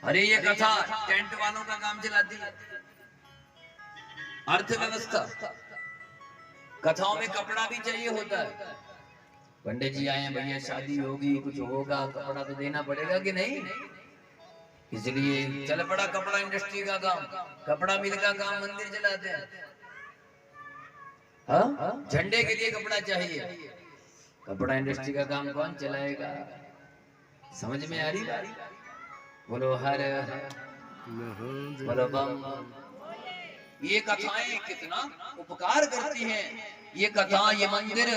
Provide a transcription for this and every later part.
अरे ये कथा टेंट वालों का काम चलाती है, अर्थव्यवस्था। कथाओं में कपड़ा भी चाहिए होता है। पंडित जी आए हैं, भैया शादी होगी, कुछ होगा, कपड़ा तो देना पड़ेगा कि नहीं। इसलिए चल पड़ा कपड़ा इंडस्ट्री का काम, कपड़ा मिल का काम मंदिर चलाते हैं। हाँ, झंडे के लिए कपड़ा चाहिए, कपड़ा इंडस्ट्री का काम कौन चलाएगा। समझ में आ रही बात? बोलो हर बोलो बम। ये कथाएं कितना उपकार करती हैं, ये कथा ये मंदिर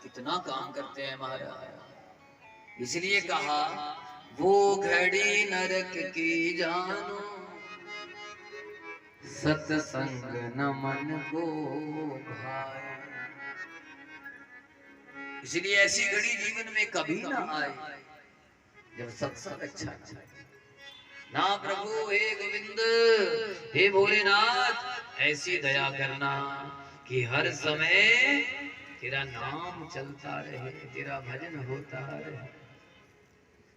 कितना काम करते हैं महाराज। इसलिए कहा वो घड़ी नरक की जानो, सत्संग न मन को भाए। इसलिए ऐसी घड़ी जीवन में कभी ना आए जब सत्संग अच्छा ना। ना प्रभु हे गोविंद हे भोलेनाथ, ऐसी दया करना कि हर समय तेरा नाम चलता रहे, तेरा भजन होता रहे।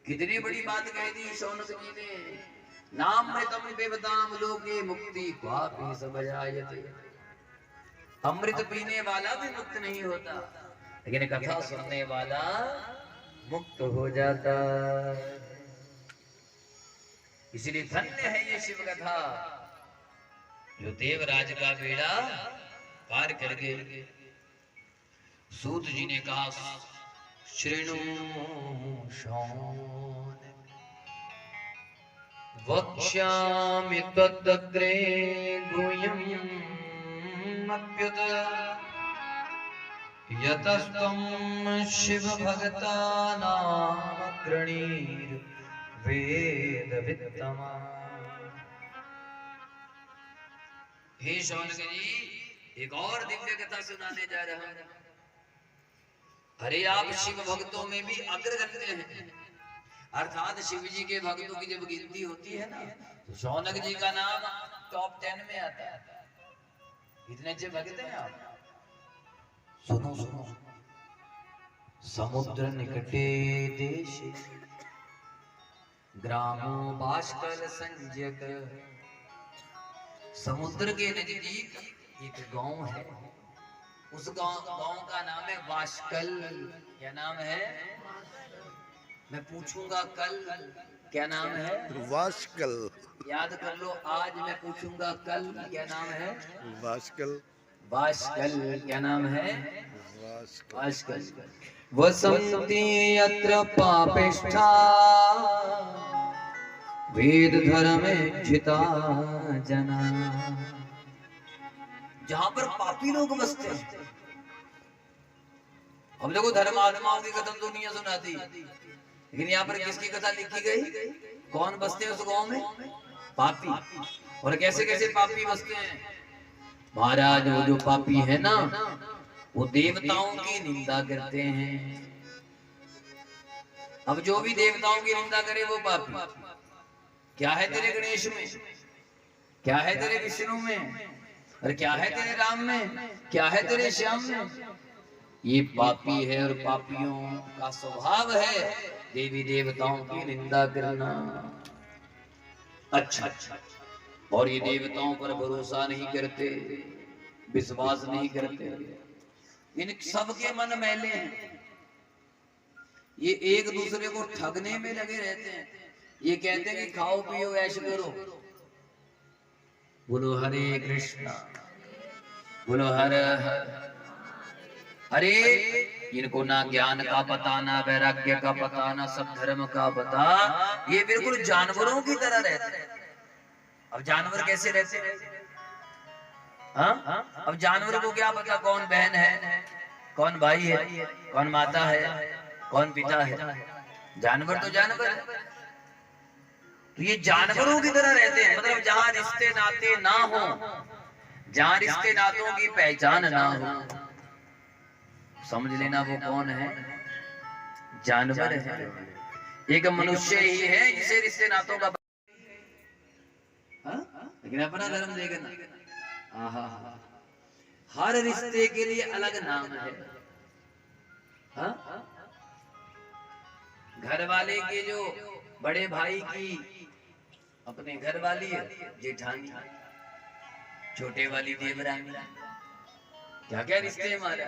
कितनी बड़ी बात कह दी शौनक जी ने। नाम में तम बेबदाम लोगे मुक्ति पापी सब जायते। अमृत पीने वाला भी मुक्त नहीं होता, लेकिन कथा सुनने वाला मुक्त हो जाता। इसलिए धन्य है ये शिव कथा, जो देवराज का बेड़ा पार कर गए। सूत जी ने कहा श्रेणु शौन वक्ष्यामि तदग्रे गुह्यम् अप्युत यतस्त्वं शिव भक्तानां अग्रणीर् वेद वित्तमा। हे शौनक जी, एक और दिव्य कथा सुनाने जा रहा हूं। अरे आप शिव भक्तों में भी अग्रगण्य हैं, अर्थात शिव जी के भक्तों की जब गिनती होती है ना, तो शौनक जी का नाम टॉप 10 में आता है। इतने अच्छे भक्त हैं आप। सुनो सुनो, समुद्र निकटे देश ग्रामो बाष्कल संज्ञक। समुद्र के नजदीक एक गांव है, उस गांव का नाम है बाष्कल। क्या नाम है? मैं पूछूंगा कल, क्या नाम है? बाष्कल। याद कर लो, आज मैं पूछूंगा कल, क्या नाम है? बाष्कल। बाष्कल क्या नाम है? बाष्कल। वसंती यत्र पापिष्ठा वेद धर्मेक्षिता जना। जहां पर पापी लोग बसते हैं। अब देखो धर्मात्माओं की कथा दुनिया सुनाती, लेकिन यहाँ पर किसकी कथा लिखी गई? कौन बसते हैं उस गांव में? पापी। और कैसे कैसे पापी बसते हैं महाराज? वो जो पापी है ना, वो देवताओं की निंदा करते हैं। अब जो भी देवताओं की निंदा करे वो पापी। क्या है तेरे गणेश में, क्या है तेरे विष्णु में, और क्या है तेरे राम में, क्या है तेरे श्याम में? ये पापी है, और पापियों का स्वभाव है देवी देवताओं की निंदा करना। अच्छा, और ये देवताओं पर भरोसा नहीं करते, विश्वास नहीं करते। इन सबके मन मैले हैं, ये एक दूसरे को ठगने में लगे रहते हैं। ये कहते हैं कि खाओ पियो ऐश करो। बोलो हरे कृष्णा, बोलो हर हर। अरे इनको ना ज्ञान का पता, ना वैराग्य का पता, ना सब धर्म का पता। ये बिल्कुल जानवरों की तरह रहते हैं। अब जानवर कैसे रहते हैं? हाँ, अब जानवर को क्या पता कौन बहन है, कौन भाई है, कौन माता है, कौन पिता है? जानवर तो जानवर है। तो ये जानवरों की तरह रहते हैं, मतलब जहां रिश्ते नाते ना हो, जहां रिश्ते नातों की पहचान ना हो, समझ लेना वो कौन है? जानवर है। एक मनुष्य ही है जिसे रिश्ते नातों का हाँ? लेकिन अपना धर्म देखना, आहा, हर रिश्ते के लिए अलग नाम है। हाँ? घर वाले के जो बड़े भाई की अपने घर वाली है जेठानी, छोटे वाली देवरानी, क्या क्या रिश्ते हमारा।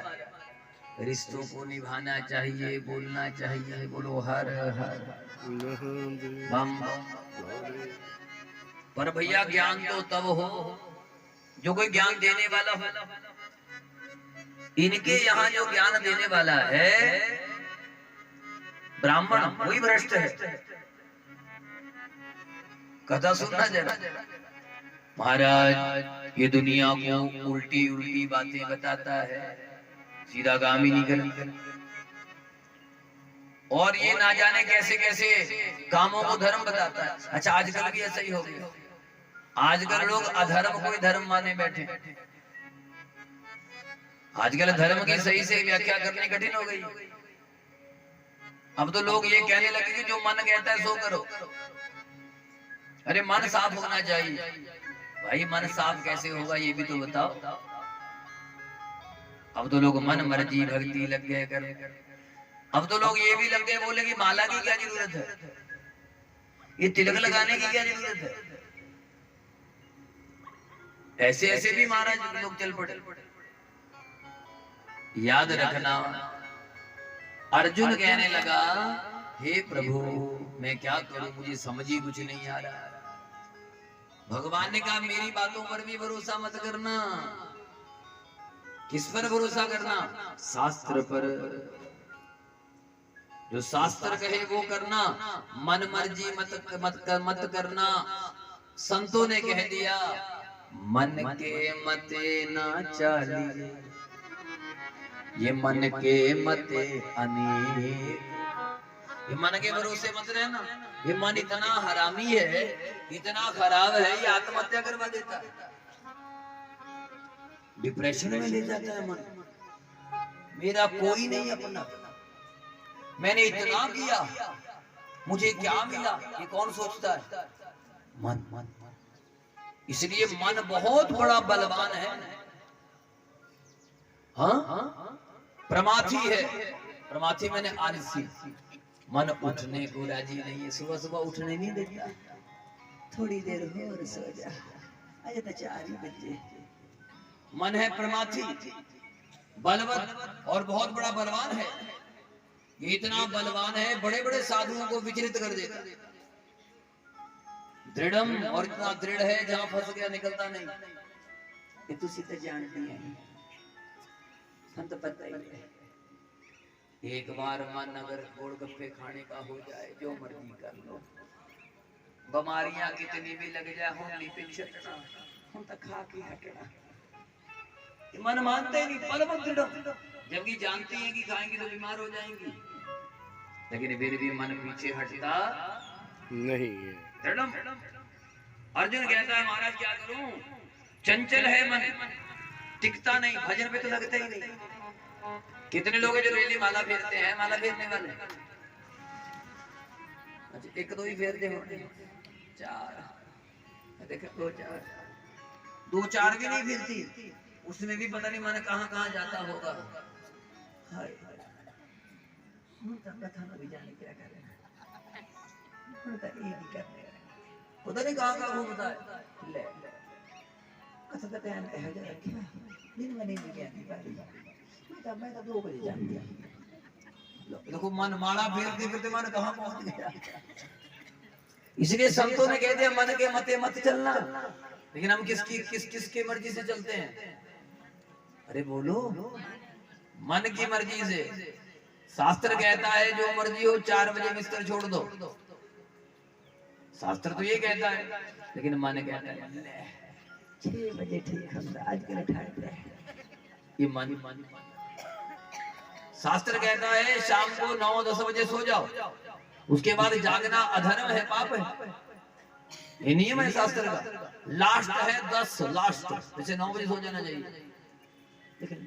रिश्तों को निभाना चाहिए, बोलना चाहिए, बोलो हर हर बम बम। पर भैया ज्ञान तो तब हो जो कोई ज्ञान देने वाला हो। इनके यहाँ जो ज्ञान देने वाला है ब्राह्मण, वही भ्रष्ट है। कथा सुनना जरा। महाराज ये दुनिया को उल्टी उल्टी बातें बताता है, सीधा काम ही नहीं करता, और ये ना जाने कैसे कैसे कामों को धर्म बताता है। अच्छा आजकल भी ऐसा ही हो गया, आजकल लोग अधर्म को ही धर्म माने बैठे। आजकल धर्म की सही से व्याख्या करनी कठिन हो गई। अब तो लोग ये कहने लगे कि जो मन कहता है सो करो। अरे मन साफ होना चाहिए। भाई मन साफ कैसे होगा ये भी तो बताओ। अब तो लोग मन मर्जी भक्ति लग गए कर। अब तो लोग ये भी लग गए बोले कि माला की क्या जरूरत है, ये तिलक लगाने की क्या जरूरत है। ऐसे ऐसे भी महाराज लोग चल पड़े। याद रखना, अर्जुन कहने लगा हे प्रभु मैं क्या करूं, मुझे समझ ही कुछ नहीं आ रहा। भगवान ने कहा मेरी बातों पर भी भरोसा मत करना। किस पर भरोसा करना? शास्त्र पर। जो शास्त्र कहे वो करना, मन मर्जी मत करना। संतों ने कह दिया मन के मते ना चाली, ये मन के मते अनेक। ये मन के भरोसे मत रहना। ये मन इतना हरामी है, इतना खराब है, ये आत्महत्या करवा देता है, डिप्रेशन में ले जाता है मन। मेरा कोई नहीं अपना, मैंने इतना किया मुझे क्या मिला, ये कौन सोचता है? मन मन। इसलिए मन बहुत बड़ा बलवान है। हाँ प्रमाथी है। प्रमाथी मैंने आलसी। मन उठने को राजी नहीं है, सुबह सुबह उठने नहीं देता। थोड़ी देर हो और सो जा, अरे तो 4 ही बजे। मन है प्रमाथी, बलवत और बहुत बड़ा बलवान है। ये इतना बलवान है बड़े बड़े साधुओं को विचलित कर देता। दृढ़म, और इतना दृढ़ है जहां फंस गया निकलता नहीं। ये तो सीधे जानती है, हम तो पता ही है। एक बार मन अगर गोलगप्पे खाने का हो जाए, जो मर्जी कर लो, बीमारियां कितनी भी लग जाए, हम नहीं पिछड़ना, हम तो खा के हटना। मन मानते नहीं, बलवत दृढ़, जबकि जानती है कि खाएंगी तो बीमार हो जाएंगी, लेकिन फिर भी मन पीछे हटता नहीं है। अर्जुन कहता है महाराज क्या करूं, चंचल है मन, टिकता नहीं, भजन पे तो लगता ही नहीं। कितने लोग हैं जो डेली माला फेरते हैं, माला फेरने वाले? अच्छा 1 2 ही फेरते होंगे, 4 देखो 2 4 भी नहीं फेरती, उसमें भी पता नहीं माने कहां कहां जाता होगा। हाय भी जाने क्या करे, पता नहीं कहां कहां घूमता है। ले कथा का टाइम है जरा क्या दिन में नहीं गया नहीं पारी, मैं तो 2 बजे जान गया। देखो मन माला फेरते फिरते मन कहां पहुंच गया। इसलिए संतों ने कह दिया मन के मते मत चलना। लेकिन हम किसके मर्जी से चलते हैं? अरे बोलो, मन की मर्जी से। शास्त्र कहता है जो मर्जी हो 4 बजे बिस्तर छोड़ दो, शास्त्र तो ये कहता है, लेकिन मन कहता है 6 बजे ठीक है, आज के लिए ये मन। शास्त्र कहता है शाम को 9 10 बजे सो जाओ, उसके बाद जागना अधर्म है, पाप है, ये नियम है शास्त्र का। लास्ट है 10, लास्ट जैसे 9 बजे सो जाना चाहिए। लेकिन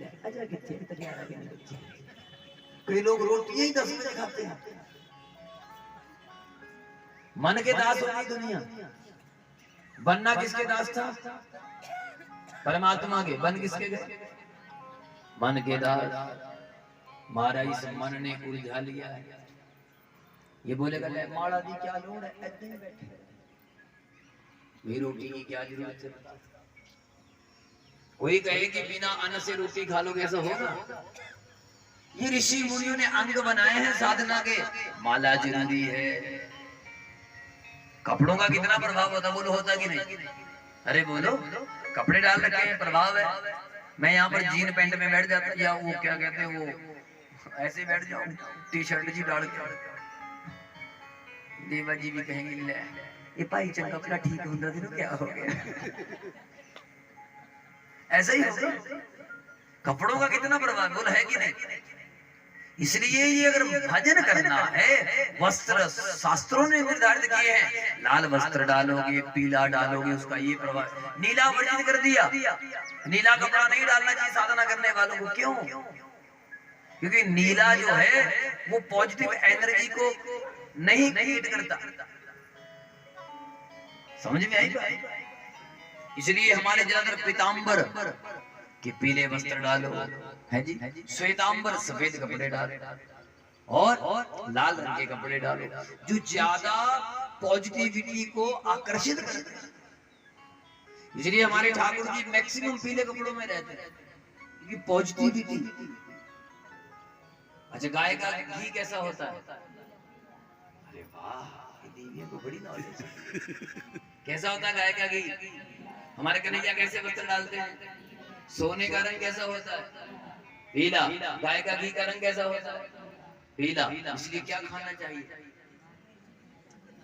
कई लोग रोटी ही 10 बजे खाते हैं। मन के दास होगी दुनिया। बनना किसके दास था? परमात्मा के। बन किसके गए? मन के दास। मारा इस मन ने उलझा लिया है। ये बोलेगा ले माड़ा दी क्या लोड़ है, ऐसे ही बैठे ये रोटी की क्या जरूरत है? कोई कहे कि बिना अन्न से रोटी खा लो, कैसा होगा? ये ऋषि मुनियों ने अंग बनाए हैं साधना के। माला जरूरी है। कपड़ों का कितना प्रभाव होता, बोलो होता कि नहीं? अरे बोलो, कपड़े डाल रखे हैं, प्रभाव है। मैं यहाँ पर जीन पैंट में बैठ जाता, या वो क्या कहते हैं, वो ऐसे बैठ जाऊं टी शर्ट जी डाल के, देवा जी भी कहेंगे ले ये भाई चंगा कपड़ा ठीक होता थी, क्या हो गया? ऐसा ही होगा। कपड़ों का कितना प्रभाव, बोल है कि नहीं? इसलिए ये अगर भजन करना है, वस्त्र शास्त्रों ने निर्धारित किए हैं, लाल वस्त्र डालोगे, पीला डालोगे, उसका ये प्रभाव। नीला वर्जित कर दिया, नीला कपड़ा नहीं डालना चाहिए साधना करने वालों को। क्यों? क्योंकि नीला जो है वो पॉजिटिव एनर्जी को नहीं क्रिएट करता। समझ में आई बात? इसलिए हमारे ज्यादातर पीताम्बर कि पीले वस्त्र डालो, है जी, श्वेतांबर सफेद कपड़े डालो, और लाल रंग के कपड़े डालो, जो ज्यादा पॉजिटिविटी को आकर्षित करते हैं। इसलिए हमारे ठाकुर जी मैक्सिमम पीले कपड़ों में रहते हैं, क्योंकि पॉजिटिविटी। अच्छा, गाय का घी कैसा होता है? अरे वाह, देवियों को बड़ी नॉलेज है। कैसा होता है गाय का घी? हमारे कन्हैया कैसे वस्त्र डालते हैं? सोने का रंग कैसा होता है? पीला। गाय का घी का रंग कैसा होता है? पीला। इसलिए क्या खाना चाहिए,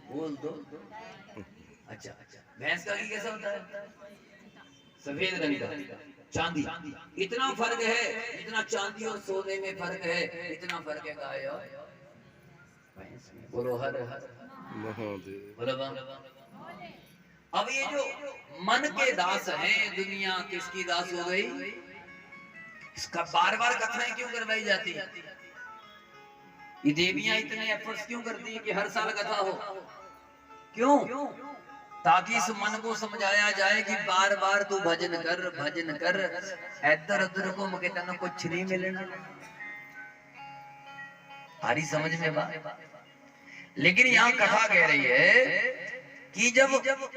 बोल दो? अच्छा, भैंस का घी कैसा होता है? सफेद रंग का, चांदी। इतना फर्क है, इतना चांदी और सोने में फर्क है, इतना फर्क है गाय और भैंस में। बोलो हर हर महादेव, बोलो। अब ये जो मन के दास हैं, दुनिया किसकी दास हो गई? इसका बार बार कथाएं क्यों करवाई जाती है? ये देवियां इतने एफर्ट्स क्यों करती हैं कि हर साल कथा हो? क्यों? ताकि इस मन को समझाया जाए कि बार बार तू भजन कर, भजन कर, इधर उधर को मुझे तन कुछ नहीं मिलना। हरी समझ में बात? लेकिन यहाँ कथा कह रही है कि जब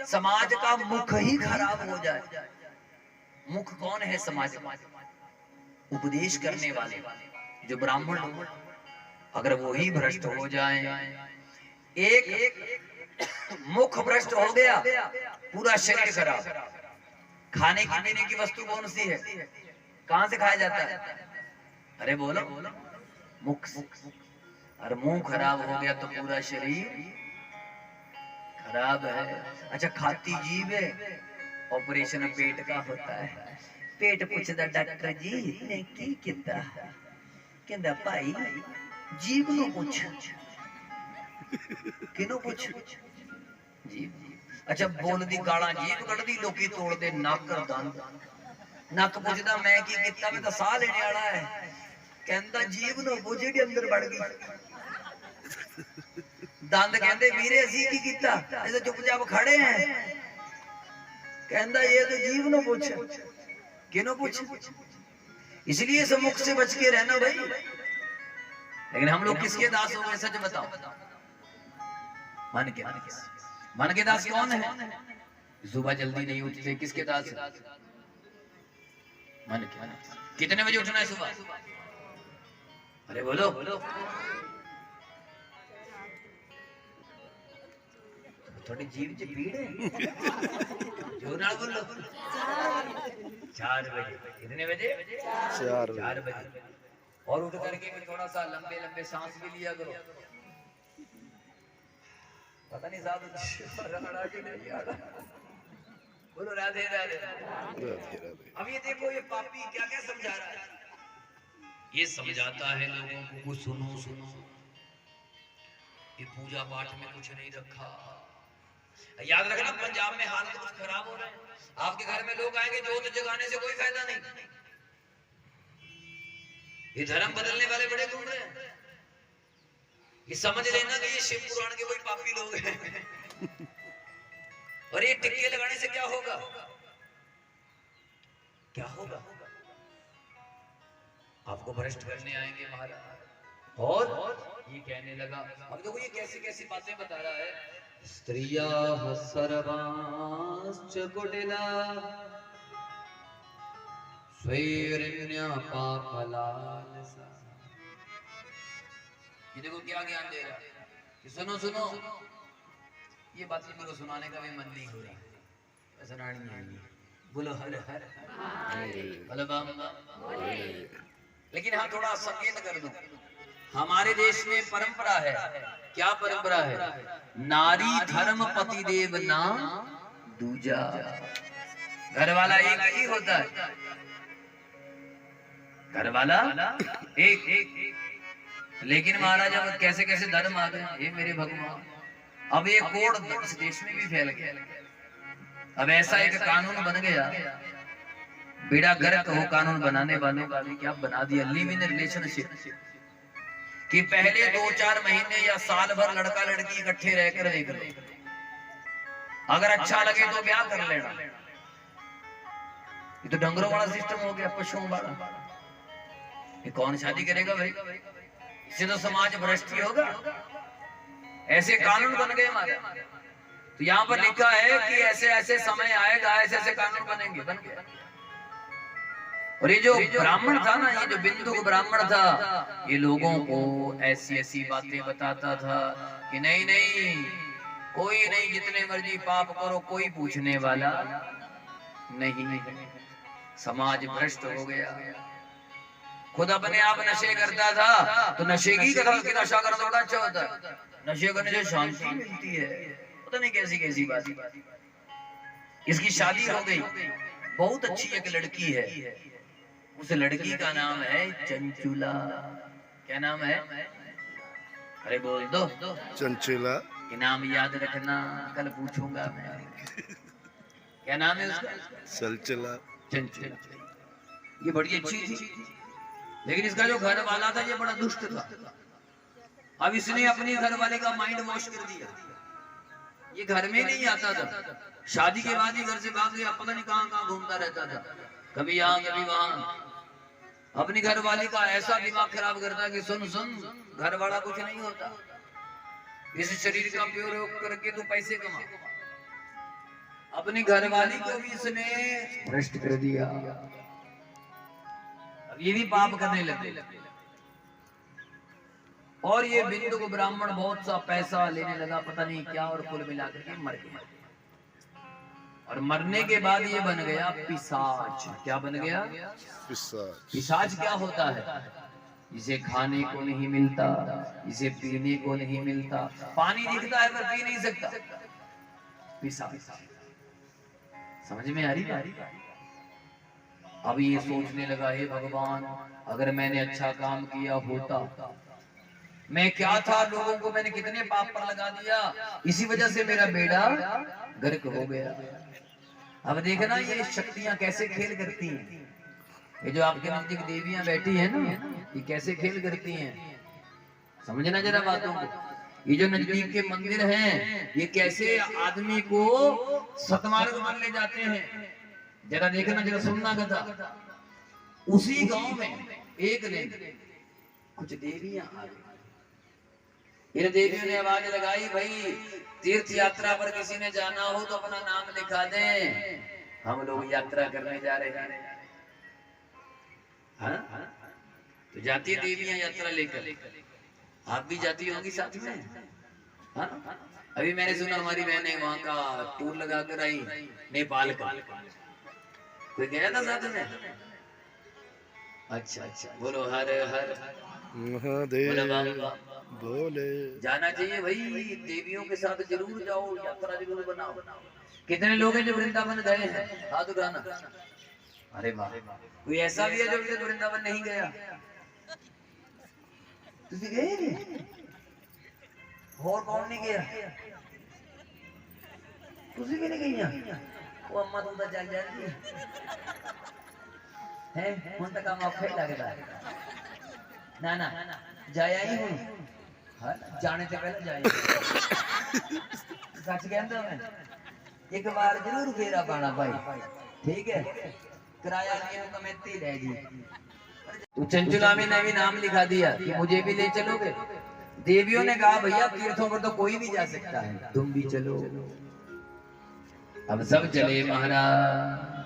समाज का मुख ही खराब हो जाए। मुख कौन है समाज में? उपदेश करने वाले जो ब्राह्मण लोग, अगर वो ही भ्रष्ट हो जाए, एक मुख भ्रष्ट हो गया, पूरा शरीर खराब। खाने की पीने की वस्तु कौन सी है, कहां से खाया जाता है? अरे बोलो, मुख। और मुंह खराब हो गया तो पूरा शरीर खराब है। अच्छा, खाती जीभ है, ऑपरेशन पेट का होता है। पेट पूछता डॉक्टर जी ने की किता, कहंदा भाई जीभ नु पूछ। किनो पूछ? जीभ। अच्छा, बोल दी गाला जीभ कढ़दी, लोकी तोड़ दे नक दंद। नक पूछदा मैं की किता, मैं तो साह लेने वाला है। कहंदा जीभ नु पूछ के अंदर बढ़ गई। दंद कहते वीरे असी की कीता, ये तो चुपचाप खड़े हैं। कहंदा ये तो जीव नो पूछ, किनो पूछ? इसलिए सब मुख से बच के रहना भाई। लेकिन हम लोग किसके दास हो गए, सच बताओ? मन के दास। मन के दास कौन है? सुबह जल्दी नहीं उठते, किसके दास? मन के दास। कितने बजे उठना है सुबह? अरे बोलो, थोड़ी जीव च पीड़ है, जोर नाल बोलो। 4 बजे। कितने बजे? 4 बजे। और उठ करके फिर थोड़ा सा लंबे लंबे सांस भी लिया करो। पता नहीं साधु बोलो राधे राधे। अब ये देखो, ये पापी क्या क्या समझा रहा है। ये समझाता है लोगों को, सुनो सुनो, ये पूजा पाठ में कुछ नहीं रखा। याद रखना, पंजाब में हालत कुछ खराब हो रहा है। आपके घर में लोग आएंगे, जोत जगाने से कोई फायदा नहीं। ये धर्म बदलने वाले बड़े घूम रहे हैं। ये समझ लेना कि ये शिव पुराण के कोई पापी लोग हैं। और ये टिक्के लगाने से क्या होगा, क्या होगा? आपको भ्रष्ट करने आएंगे महाराज। और ये कहने लगा, अब देखो ये कैसी कैसी बातें बता रहा है। स्त्रिया सर्वांश्च कुटिला स्वैरण्य पापलालसा। ये देखो क्या ज्ञान दे रहा है कि सुनो सुनो, ये बात मेरे को सुनाने का भी मन नहीं हो रहा, सुनानी है। बोलो हर हर बोलो बम बम। लेकिन हाँ थोड़ा संकेत कर दूं, हमारे देश में परंपरा है, क्या परंपरा है? नारी धर्म पति देव ना दूजा। घर वाला एक ही होता है, घर वाला एक। लेकिन महाराज अब कैसे कैसे धर्म आ गए, ये मेरे भगवान। अब ये कोड इस देश में भी फैल गया। अब ऐसा एक कानून बन गया, बेड़ा गर्क हो कानून बनाने वालों का भी, क्या बना दिया, लिव इन रिलेशनशिप, कि पहले 2-4 महीने या साल भर लड़का लड़की इकट्ठे रहकर देख लो, अगर अच्छा लगे तो ब्याह कर लेना। ये तो डंगरों वाला सिस्टम हो गया, पशुओं वाला। ये कौन शादी करेगा भाई? इससे तो समाज भ्रष्ट ही होगा। ऐसे कानून बन गए हमारे। तो यहाँ पर लिखा है कि ऐसे ऐसे समय आएगा, ऐसे ऐसे कानून बनेंगे, बन गए। और ये जो ब्राह्मण था ना, ये जो बिंदु ब्राह्मण था, ये लोगों को ऐसी ऐसी बातें बताता था कि नहीं नहीं, कोई नहीं, जितने मर्जी पाप करो, कोई पूछने वाला नहीं। समाज भ्रष्ट हो गया। खुद अपने आप नशे करता था, तो नशे की नशा करना थोड़ा अच्छा होता है। नशे करने से शांति मिलती है, पता नहीं कैसी कैसी बात। इसकी शादी हो गई, बहुत अच्छी एक लड़की है। उस लड़की का नाम है चंचुला। क्या नाम है? अरे बोल दो। चंचुला। ये नाम याद रखना, कल पूछूंगा मैं। क्या नाम है उसका? चंचुला। चंचुला। ये बड़ी अच्छी थी, लेकिन इसका जो घर वाला था ये बड़ा दुष्ट था। अब इसने अपनी घर वाले का माइंड वॉश कर दिया। ये घर में नहीं आता था, शादी के बाद ही घर से भाग गया, पता नहीं कहां कहां घूमता रहता था, कभी यहाँ कभी वहां। अपनी घर वाली का ऐसा दिमाग खराब करता कि सुन सुन, घर वाला कुछ नहीं होता, इस शरीर का उपयोग करके तू पैसे कमा। अपनी घरवाली को भी इसने भ्रष्ट कर दिया। अब ये भी पाप करने लगे। और ये बिंदु को ब्राह्मण बहुत सा पैसा लेने लगा, पता नहीं क्या, और कुल मिलाकर के मर गया। और मरने के बाद ये बन गया पिशाच। क्या बन गया? पिशाच। पिशाच क्या होता है? जिसे खाने को नहीं मिलता, जिसे पीने को नहीं मिलता, पानी दिखता है पर पी नहीं सकता, पिशाच। समझ में आ रही? अब ये सोचने लगा, हे भगवान, अगर मैंने अच्छा काम किया होता, मैं क्या था, लोगों को मैंने कितने पाप पर लगा दिया, इसी वजह से मेरा बेड़ा गर्क हो गया। अब देखना ये शक्तियां कैसे खेल करती हैं। ये जो आपके नजदीक देवियां बैठी है ना, ये कैसे खेल करती हैं, समझना जरा बातों को। ये जो नजदीक के मंदिर हैं, ये कैसे आदमी को सतमार्ग मान ले जाते हैं, जरा देखना, जरा सुनना कथा। उसी गांव में एक दिन कुछ देवियां आ गई। इन देवियों ने आवाज लगाई, भाई तीर्थ यात्रा पर किसी ने जाना हो तो अपना नाम लिखा दें, हम लोग यात्रा करने जा रहे हैं। हाँ? तो जाती है देवियां यात्रा लेकर, आप भी जाती होंगी साथ में। हाँ? अभी मैंने सुना हमारी बहनें वहां का टूर लगा कर आई, नेपाल का। कोई गया था साथ में? अच्छा अच्छा, बोलो हर हर महादेव बोले। जाना चाहिए भाई, देवियों के साथ जरूर जाओ, यात्रा जरूर बनाओ। कितने लोग हैं जो वृंदावन गए हैं? हाथ उठाना। अरे वाह, कोई ऐसा भी है जो अभी तक वृंदावन नहीं गया? तुझे गए? और कौन नहीं गया? तुझे भी नहीं गई? वो अम्मा तू तो चल जाती है, उन तक मौका ही लगता है ना, ना जाया ही हूँ। हाँ, जाने से पहले जाएंगे। सच कहता मैं, एक बार जरूर फेरा पाना भाई, ठीक है? किराया लिया कमेटी रहेगी। तो चंचुला में ने भी नाम लिखा दिया कि मुझे भी ले चलोगे। देवियों ने कहा भैया तीर्थों पर तो कोई भी जा सकता है, तुम भी चलो। अब सब चले महाराज,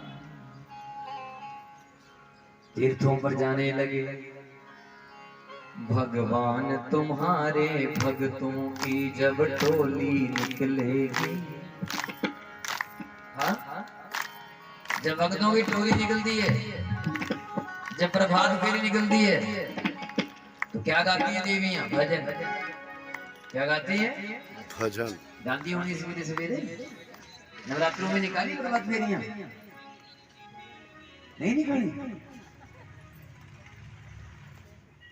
तीर्थों पर जाने लगे। भगवान तुम्हारे भक्तों की जब टोली निकलेगी, हाँ? जब भक्तों की टोली निकलती है, जब प्रभात फेरी निकलती है, तो क्या गाती है देवियां? भजन। क्या गाती है? भजन। गाती होंगी सवेरे सवेरे। नवरात्रों में निकाली प्रभात फेरियां? नहीं निकाली?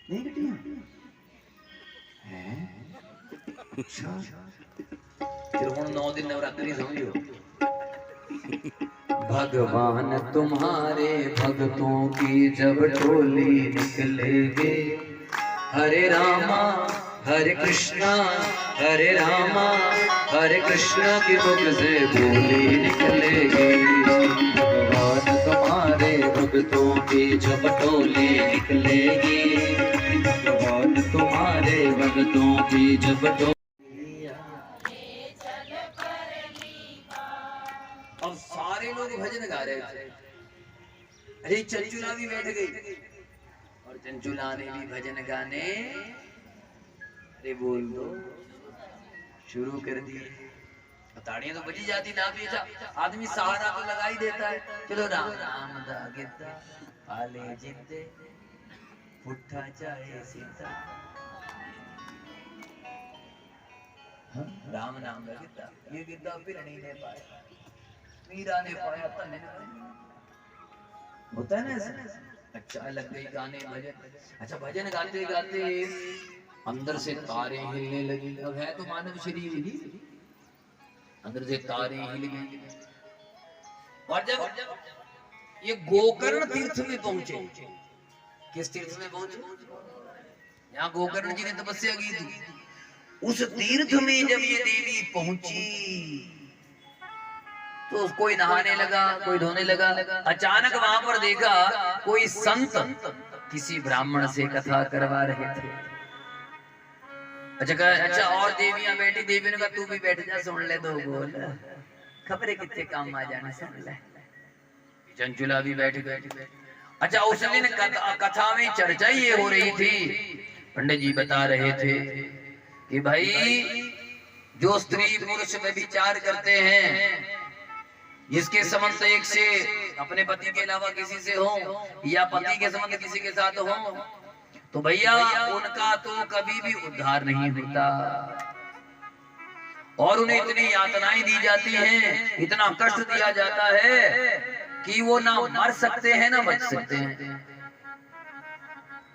नहीं कटियां? हैं? अच्छा। फिर हुण 9 दिन नवरात्रि समझो। भगवान तुम्हारे भक्तों की जब टोली निकलेगी, हरे रामा हरे कृष्णा हरे कृष्णा की मुख से बोली निकलेगी। भगवान तुम्हारे भक्तों की जब टोली निकलेगी, भगवान तुम्हारे भक्तों की जब टोली। अब सारे लोग भजन गा रहे थे। अरे चंचुला भी बैठ गई और चंचुला ने भी भजन गाने अरे बोल दो शुरू कर दिए। ताड़ियां तो बजी जाती ना भी, आदमी सहारा तो लगा ही देता है। चलो राम राम दा गिद्दा आले जिद्दे पुट्ठा चाहे सीता, हाँ? राम नाम का गिद्दा, ये गिद्दा फिर नहीं ले पाया, मीरा ने पाया था नहीं। होता है ना ऐसा। अच्छा लग गई गाने भजन। अच्छा भजन गाते गाते अंदर से तारे हिलने लगी। अब है तो मानव शरीर ही, अंदर से तारे हिल गई। और जब ये गोकर्ण तीर्थ में पहुंचे, किस तीर्थ में पहुंचे? यहाँ गोकर्ण जी ने तपस्या की थी। उस तीर्थ में जब ये देवी पहुंची तो कोई नहाने लगा, कोई धोने लगा। अचानक वहां पर देखा कोई संत किसी ब्राह्मण से कथा करवा रहे थे। अच्छा और देवियां बैठी, देवी ने कहा तू भी बैठ जा, सुन ले दो बोल, खबरें कितने काम आ जाने, सुन ले। चंचुला भी बैठ गई। अच्छा उस दिन कथा में चर्चा ये हो रही थी, पंडित जी बता रहे थे कि भाई जो स्त्री पुरुष में विचार करते हैं, जिसके संबंध एक से अपने पति के अलावा किसी से हो या पति के संबंध किसी के साथ हो, तो भैया उनका तो कभी भी उद्धार नहीं होता और उन्हें इतनी यातनाएं दी जाती हैं, इतना कष्ट दिया जाता है कि वो ना मर सकते हैं ना बच सकते हैं।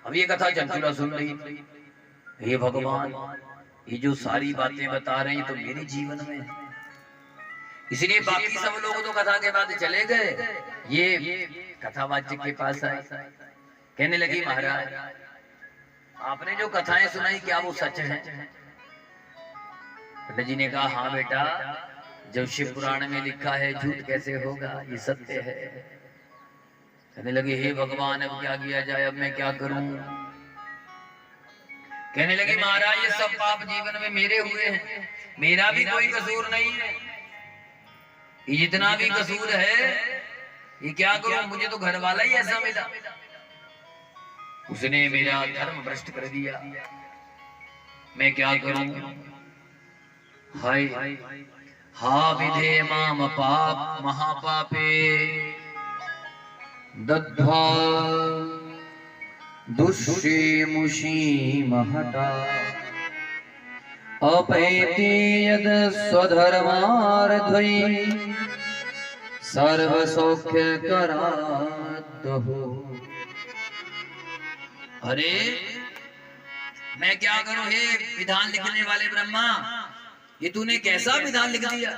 अब ये कथा चंचुला सुन रही थी। हे भगवान, ये जो सारी बातें बता रहे हैं तो मेरे जीवन में, इसलिए बाकी सब लोग तो कथा के बाद चले गए, ये कथावाचक के पास आए, कहने लगी महाराज आपने जो कथाएं सुनाई क्या वो सच है? पंडित जी ने कहा हाँ बेटा, जब शिव पुराण में लिखा है झूठ कैसे होगा, ये सत्य है। कहने लगे हे भगवान अब क्या किया जाए, अब मैं क्या करूं? कहने लगे महाराज ये सब पाप जीवन में मेरे हुए हैं, मेरा भी कोई कसूर नहीं है, ये जितना भी कसूर है ये क्या करूं, मुझे तो घर वाला ही ऐसा मिला, उसने मेरा धर्म भ्रष्ट कर दिया, मैं क्या करूं? हाय हा विधे माम पाप महापापे दद्ध्वा दुष्येमुषी महता अपैति यद स्वधर्मार्धै सर्व सौख्य करादहो। अरे मैं क्या करूं हे विधान लिखने वाले ब्रह्मा, ये तूने कैसा विधान लिख दिया,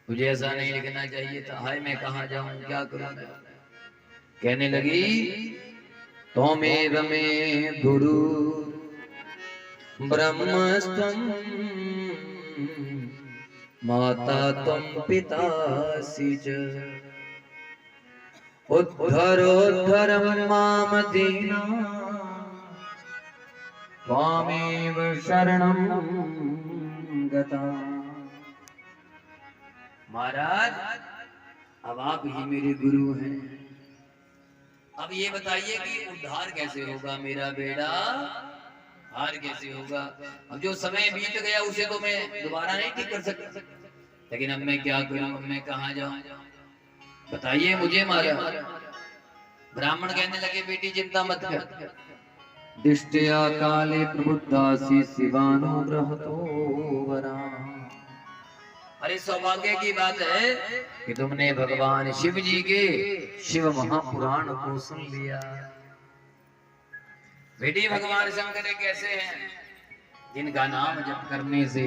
मुझे ऐसा नहीं लिखना चाहिए था, हाय मैं कहां जाऊं, क्या करूं? कहने लगी त्वमेव मे गुरु ब्रह्मस्त्वं माता त्वं पितासि च उद्धरोद्धर माम दीना त्वामेव शरणं गता। महाराज अब आप ही मेरे गुरु हैं, अब ये बताइए कि उद्धार कैसे होगा, मेरा बेड़ा हार कैसे होगा। अब जो समय बीत गया उसे तो मैं दोबारा नहीं ठीक कर सकता, लेकिन अब मैं क्या करूं, अब मैं कहाँ जाऊं, बताइए मुझे महाराज। ब्राह्मण कहने लगे बेटी चिंता मत कर, दिष्टया काले प्रबुद्धासि शिवानुग्रहतो वरा। अरे सौभाग्य की बात है कि तुमने भगवान शिव जी के शिव महापुराण को सुन लिया। बेटी भगवान शंकर कैसे हैं, जिनका नाम जप करने से,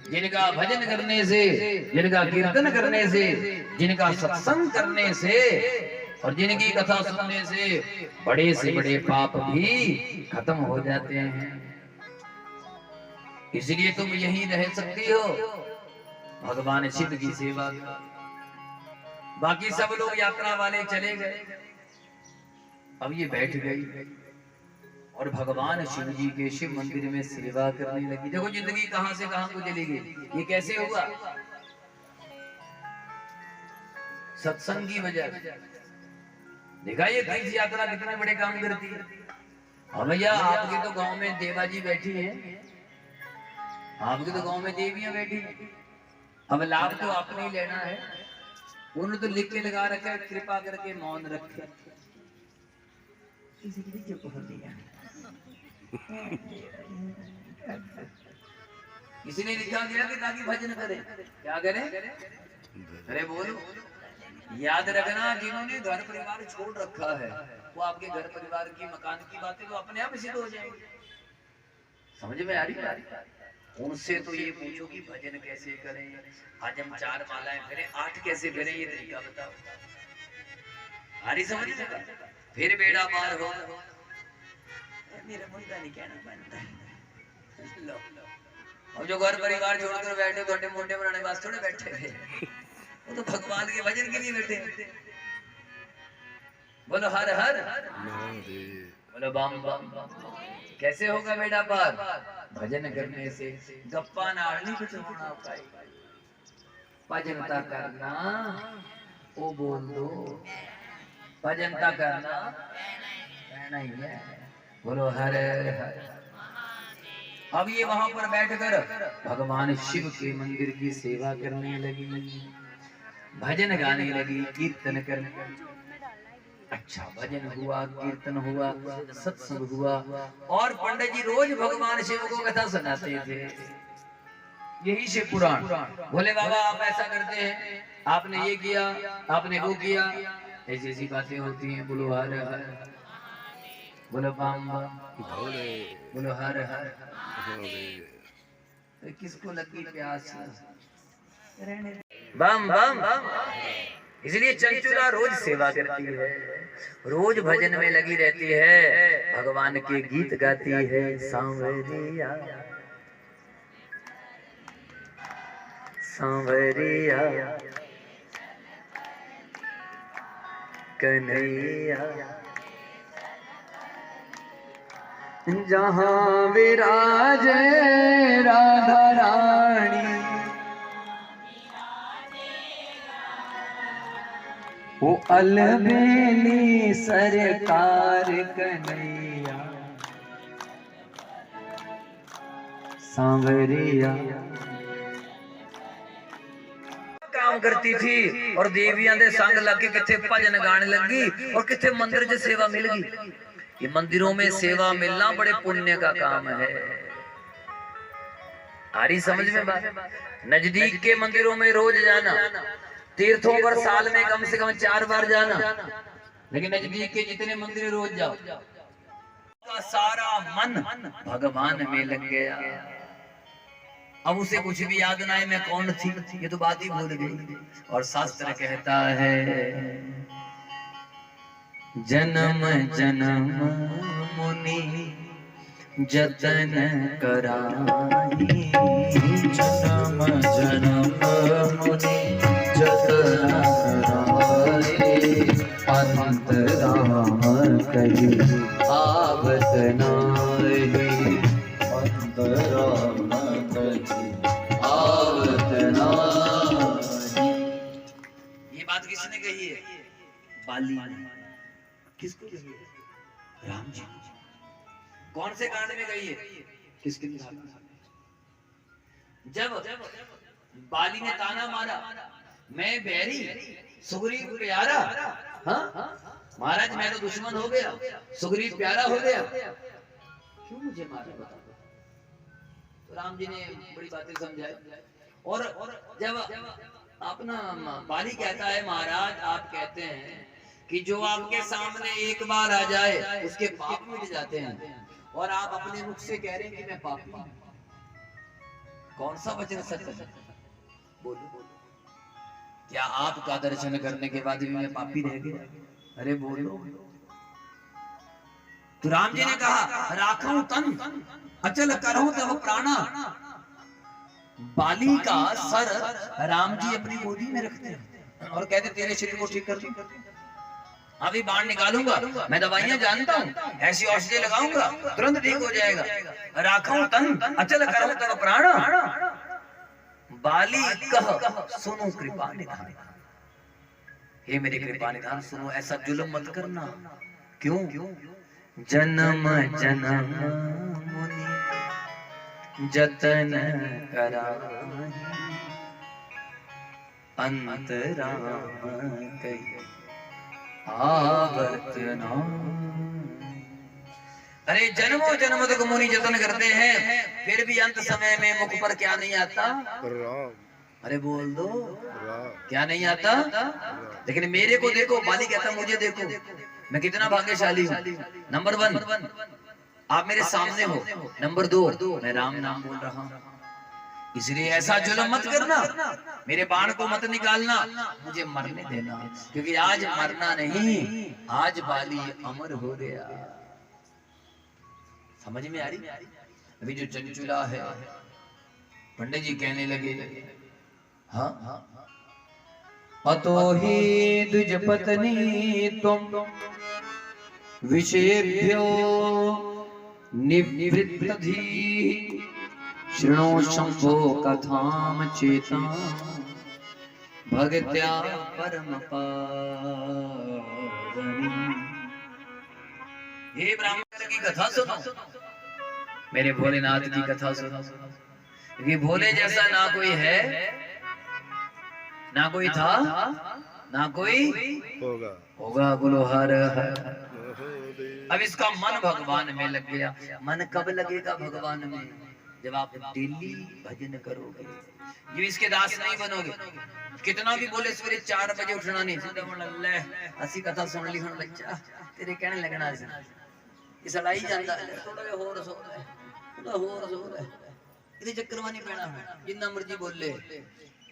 जिनका भजन करने से, जिनका कीर्तन करने से, जिनका सत्संग करने से और जिनकी कथा सुनने से बड़े से बड़े पाप भी खत्म हो जाते हैं। इसलिए तुम यहीं रह सकती हो भगवान शिव की सेवा कर। बाकी सब लोग यात्रा वाले चले गए, अब ये बैठ गई और भगवान शिव जी के शिव मंदिर में सेवा करने लगी। देखो जिंदगी कहां से कहां को चली गई, ये कैसे हुआ, सत्संग की वजह। देखा ये तीर्थ यात्रा कितने बड़े काम करती है। हाँ भैया, आपके तो गांव में देवा जी बैठी है, आपके तो गांव में देवियां बैठी है, अब लाभ तो आपने ही लेना है। उन्होंने तो लिख के लगा रखा है कृपा करके मौन रखे, चुप हो दिया। किसी ने लिखा गया कि ताकि भजन करे, क्या करे, अरे बोलो। याद रखना जिन्होंने घर परिवार छोड़ रखा है वो आपके घर परिवार की मकान की बातें तो अपने आप सिद्ध हो जाएंगी। समझ में आ रही है? उनसे तो ये पूछो कि भजन कैसे करें, आज हम 4 मालाएं फिरे, 8 कैसे फिरे, ये तरीका बताओ। आ रही समझ में? फिर बेड़ा पार हो। मेरा मुंडा नहीं कहना बनता है। लो अब जो घर परिवार छोड़कर बैठे छोटे मोटे बनाने वास्ते थोड़े बैठे हैं, वो तो भगवान के भजन के लिए बैठे। बोलो हर हर बोलो बम बम। कैसे होगा बेड़ा पार, भजन करने से। गप्पा नाल नहीं कुछ होना पाए, भजनता करना वो बोल दो, भजनता करना कहना ही है। बोलो हर हर। अब ये वहां पर बैठकर भगवान शिव के मंदिर की सेवा करने लगी, भजन गाने लगी, कीर्तन करने लगी। अच्छा भजन हुआ, कीर्तन हुआ, सत्संग हुआ और पंडित जी रोज भगवान शिव को कथा सुनाते थे। यही शिव पुराण। बोले बाबा आप ऐसा करते हैं, आपने ये किया, आपने वो किया, ऐसी ऐसी बातें होती हैं। बोलो हर हर बोलो बम बम बोलो हर हर। तो किसको लगी प्यास, बम बम। इसलिए चंचुला रोज सेवा करती है, रोज भजन में लगी रहती है, भगवान के गीत गाती है। सांवरिया सांवरिया कन्हैया, जहां विराजे राधा रानी, वो अलबेली सरकार कन्हैया सांवरिया। काम करती थी और देवियां दे संग लग के किथे भजन गाने लगी और किथे मंदिर च सेवा मिल गई। ये मंदिरों में सेवा मिलना बड़े पुण्य का काम है। आ रही समझ में बात? नजदीक के मंदिरों में रोज जाना, तीर्थों पर साल में कम से कम 4 बार जाना, लेकिन नजदीक के जितने मंदिर रोज जाओ, का सारा मन भगवान में लग गया। अब उसे कुछ भी याद ना आए मैं कौन थी, ये तो बात ही भूल गई। और शास्त्र कहता है जन्म जन्म मुनि जतन कराई जन्म जन्म मुनि जतन कराए अंत राम कही आवत नाहि अंतराम कही आवत नाहि। ये बात किसने कही है? बाली ने। किसको कही है? राम जी। कौन से कांड में गई है? किसके निधान में? जब बाली ने ताना मारा, मैं बैरी सुग्रीव प्यारा, हाँ महाराज मैं तो दुश्मन हो गया, सुग्रीव प्यारा हो गया, क्यों मुझे मारा बताओ? तो राम जी ने बड़ी बातें समझाई। और जब अपना बाली कहता है महाराज आप कहते हैं कि जो आपके सामने एक बार आ जाए उसके पाप मिट जाते हैं, और आप अपने मुख से कह रहे हैं कि मैं पापी हूं। कौन सा वचन सच है? बोलो बोलो। क्या आपका दर्शन करने के बाद भी मैं पापी रह गया? अरे बोलो। तो राम जी ने कहा राखूं तन अचल करूं तब प्राणा। बाली का सर राम जी अपनी गोदी में रखते हैं और कहते तेरे शरीर को ठीक कर दूं। अभी बाण निकालूंगा, मैं दवाइयां जानता हूँ, ऐसी औषधि लगाऊंगा तुरंत ठीक हो जाएगा। राखूं तन अचल करूं तब प्राणा। बाली कह सुनो कृपा निधान। हे मेरे कृपा निधान सुनो, ऐसा जुल्म मत करना। क्यों? जन्म जन्म मुनि जतन कराई अंत राम कही आवत नाहि। अरे जन्मों जन्म तक मुनि जतन करते हैं, फिर भी अंत समय में मुख पर क्या नहीं आता? राम अरे बोल दो, राम क्या नहीं आता? लेकिन मेरे को देखो, बाली कहता मुझे देखो, मैं कितना भाग्यशाली हूँ। नंबर 1 आप मेरे सामने हो, नंबर 2 मैं राम नाम बोल रहा हूँ। इसलिए ऐसा जुल्म मत करना, मेरे बाण को मत निकालना, मुझे मरने देना, क्योंकि आज मरना नहीं, आज बाली अमर हो गया। समझ में आ रही? अभी जो चंचुला है, पंडित जी कहने लगे हाँ अतो ही द्विज पत्नी तुम विषेभ्यो निवृत्तधि शृणो शंभो कथाम चेता भगत्या परम पावनी। हे ब्राह्मण की कथा सुनो, मेरे भोलेनाथ की कथा सुनो, क्योंकि भोले जैसा ना कोई है, ना कोई था, ना कोई होगा होगा। बोलो हर हर। महादेव। अब इसका मन भगवान में लग गया। मन कब लगेगा भगवान में? जब आप डेली भजन करोगे, ये इसके दास नहीं बनोगे। कितना भी बोले सवेरे 4 बजे उठना नहीं, ले असी कथा सुन ली हुन बच्चा तेरे कहने लगना सी इस लड़ाई ਜਾਂਦਾ ਥੋੜਾ ਜਿਹਾ ਹੋਰ ਸੋ ਲੈ ਥੋੜਾ ਹੋਰ ਸੋ ਲੈ ਇਹਦੇ ਚੱਕਰ में नहीं ਪੈਣਾ। जिन्ना मर्जी बोले,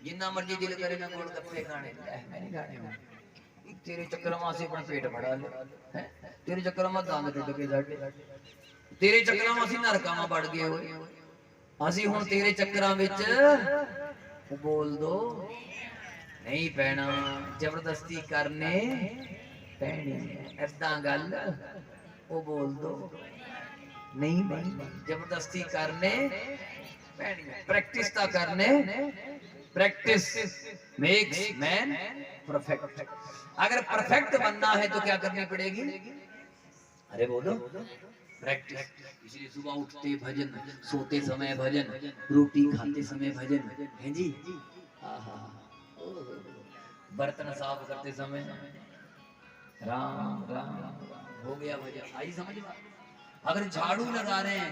जिन्ना मर्जी दिल करे मैं गोल गप्पे खाने, मैं नहीं खाने। तेरे चक्कर में ਅਸੀਂ अपना पेट भरा ले, तेरे चक्कर में दंद टुट के जाटे, तेरे चक्कर में ਅਸੀਂ नरकां में वड़ गए होए। ਅਸੀਂ ਹੁਣ तेरे ਚੱਕਰਾਂ ਵਿੱਚ बोल दो नहीं पैना, जबरदस्ती करने पैनी है। ऐसा गल वो बोल दो नहीं पैनी, जबरदस्ती करने पैनी है। प्रैक्टिस ता करने, प्रैक्टिस मेक्स मैन परफेक्ट। अगर परफेक्ट बनना है तो क्या करनी पड़ेगी? अरे बोलो प्रैक्टिस। इसलिए सुबह उठते भजन, सोते समय भजन, रोटी खाते समय भजन है जी। बर्तन साफ करते समय राम राम हो गया भजन। आई समझ में? अगर झाड़ू लगा रहे हैं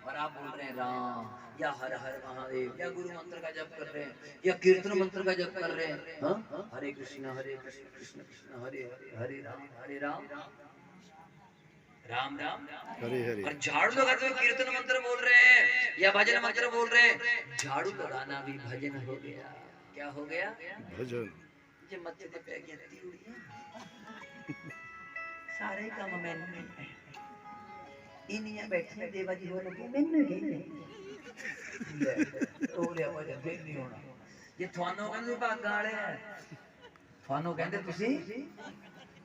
और आप बोल रहे हैं राम या हर हर महादेव या गुरु मंत्र का जप कर रहे हैं या कीर्तन मंत्र का जप कर रहे हैं, हरे कृष्ण कृष्ण कृष्ण हरे हरे, हरे राम राम राम हरे हरे। और झाड़ू लगाते हुए कीर्तन मंत्र बोल रहे हैं या भजन मंत्र बोल रहे हैं, झाड़ू लगाना भी भजन हो गया। क्या हो गया? भजन। जे मत्थे ते पै गई अत्ती उड़ी सारे काम मैनू इनिया बैठने देवा जी हो लगे मैंने ही ਤੋੜਿਆ ਵਜਾ ਫੇਰ ਨਹੀਂ ਹੋਣਾ ਜੇ ਤੁਹਾਨੂੰ ਕਹਿੰਦੇ ਭਾਗ ਵਾਲੇ ਆ ਤੁਹਾਨੂੰ ਕਹਿੰਦੇ ਤੁਸੀਂ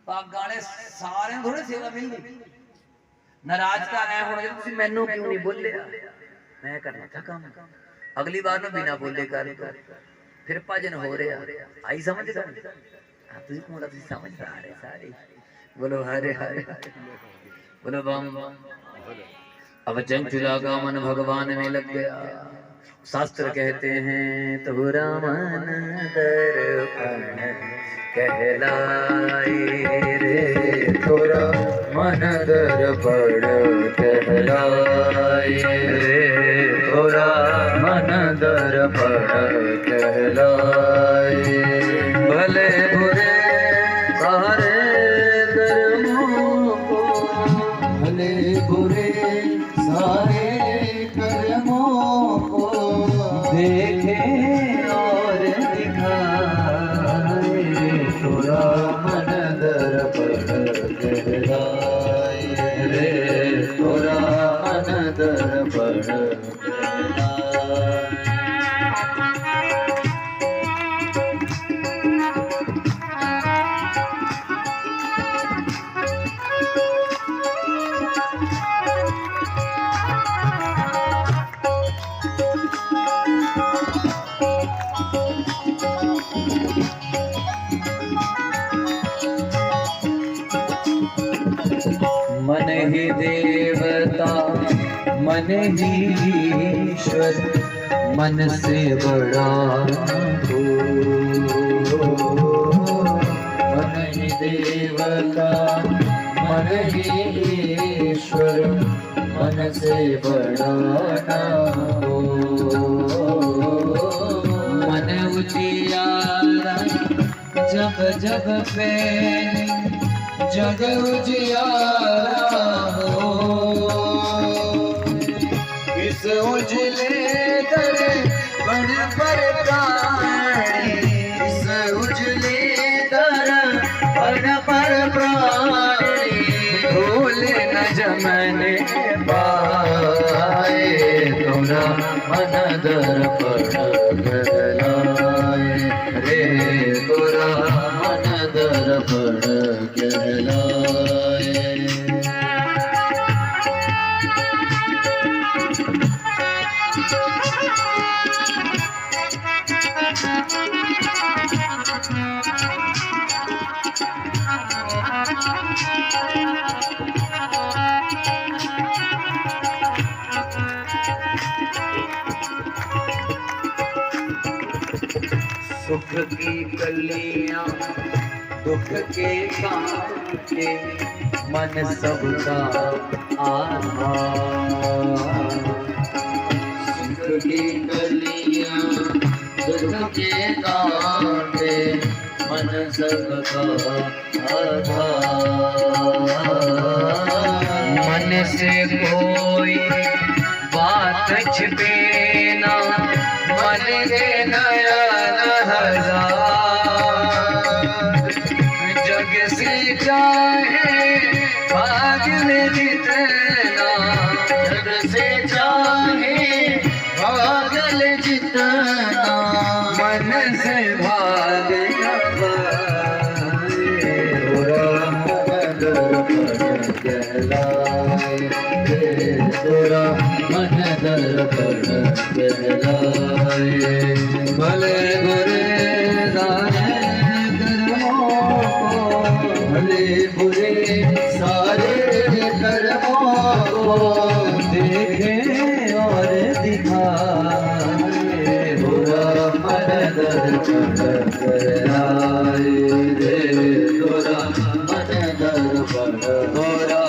ਭਾਗ ਵਾਲੇ ਸਾਰਿਆਂ ਨੂੰ ਥੋੜੇ ਸੇਵਾ ਮਿਲਦੀ ਨਾਰਾਜ਼ ਤਾਂ ਐ ਹੁਣ ਜੇ ਤੁਸੀਂ ਮੈਨੂੰ ਕਿਉਂ ਨਹੀਂ ਬੋਲਿਆ ਮੈਂ ਕਰਨਾ ਤਾਂ ਕੰਮ ਅਗਲੀ ਵਾਰ ਨੂੰ ਬਿਨਾ ਬੋਲੇ ਕਰ ਫਿਰ ਭਜਨ ਹੋ ਰਿਹਾ ਆਈ ਸਮਝ ਤਾਂ ਤੁਸੀਂ ਕੋਲ ਤੁਸੀਂ ਸਮਝ ਆ ਰਹੇ ਸਾਰੇ बोलो हरे हरे बोलो बम अब चंचुला का मन भगवान में लग गया शास्त्र कहते हैं तोरा मन दर्पण कहलाए रे तोरा मन दर्पण कहलाए रे तोरा मन दर्पण कहलाए भले बुरे सारे भले बुरे सारे कर्मों को देखे और दिखाए तोरा मन दर्पण कहलाए रे तोरा मन दर्पण कहलाए मन ही देवता मन ही ईश्वर मन से बड़ा हो मन ही देवता मन ही ईश्वर मन से बड़ा ना हो मन उजियारा जब जब फैले जग उजियारा हो इस उजले दर बड़ पर प्राणी इस उजले दर बड़ पर प्राणी भूले न जमने पाए तोरा मन दर्पण कहलाए रे तोरा मन दर्पण कहलाए सुख की कलियां दुख के कांटे मन सबका आधार सुख की कलियां दुख के कांटे मन सबका आधार मन से कोई बात छिपे ना मन रे नयन हजार जग से चाहे भाग ले जितना जग से चाहे भाग ले जितना मन से भाग तोरा मन दर्पण कहलाए भले बुरे सारे कर्मों को भले बुरे सारे कर्मों को देखे और दिखाए तोरा मन दर्पण कहलाए रे तोरा मन दर्पण तोरा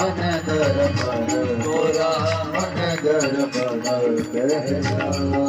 मन दर्पण तोरा मन दर्पण कहलाए